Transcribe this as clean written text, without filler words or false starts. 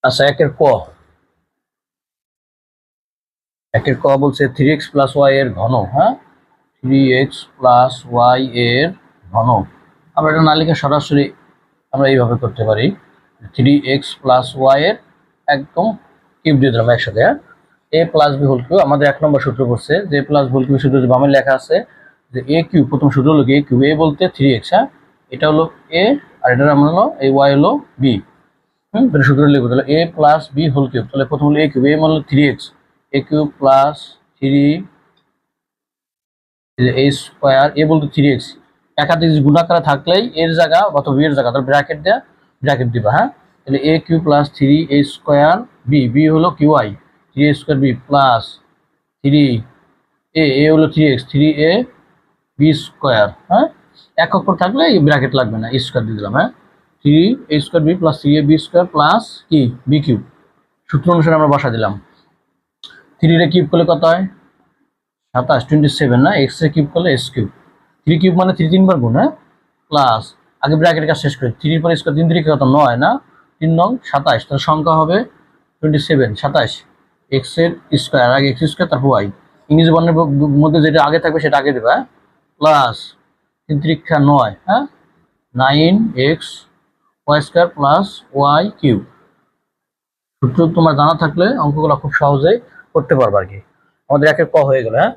আচ্ছা, একের ক বলছে 3x প্লাস ওয়াই এর ঘন। হ্যাঁ, 3x প্লাস ওয়াই এর ঘন। আমরা এটা না লিখে সরাসরি আমরা এইভাবে করতে পারি, 3x প্লাস ওয়াই এর একদম কিউব দিয়ে দিলাম একসাথে। হ্যাঁ, এ প্লাস বি হোল কিউব আমাদের 1 নম্বর সূত্র করছে, যে প্লাস হোল কিউব সূত্র বামে লেখা আছে যে এ কিউব, প্রথম সূত্র হলো এ কিউব, এ বলতে 3x। হ্যাঁ, এটা হলো এ আর এটা আমরা হলো এই ওয়াই হলো বি। তাহলে সূত্র লিখবো, তাহলে এ প্লাস বি হোল কিউব। তাহলে প্রথম হলো এ কিউব, এ মানে 3x, A cube plus 3 a square, এ বলতে 3x। একাধিক গুণাকারে থাকলেই এর জায়গা অথবা বি এর জায়গা তাহলে ব্র্যাকেট দিবা। হ্যাঁ, তাহলে a cube plus 3 a square b, b হলো কিউ আই, 3 স্কোয়ার বি প্লাস 3 এ হলো 3x, 3 এ বি স্কোয়ার। হ্যাঁ, এক অক্ষর থাকলে ব্র্যাকেট লাগবে না, স্কোয়ার দিয়ে দিলাম। হ্যাঁ, 3 a square b plus 3 A B square plus কি বি কিউব। সূত্র অনুসারে আমরা বসা দিলাম। 3 রে কিউব করলে কত হয়? 27, 27 না, এক্স এ কিউব করলে এস কিউব। 3 কিউব মানে 3 3 বার গুণ। হ্যাঁ, প্লাস আগে ব্র্যাকেটের কাজ শেষ করি, 3 পরে স্কোয়ার 3 3 কত 9 না, 3 নং 27, তার সংখ্যা হবে 27, 27 এক্স এর স্কোয়ার, আগে এক্স স্কোয়ার তারপর ওয়াই, ইংরেজি বর্ণের মধ্যে যেটা আগে থাকবে সেটা আগে দেবে। প্লাস 3 3 9, হ্যাঁ, 9x y square plus y cube. সূত্র তোমার জানা থাকলে অঙ্কগুলো খুব সহজেই করতে পারবে আর কি। আমাদের একের ক হয়ে গেল। হ্যাঁ।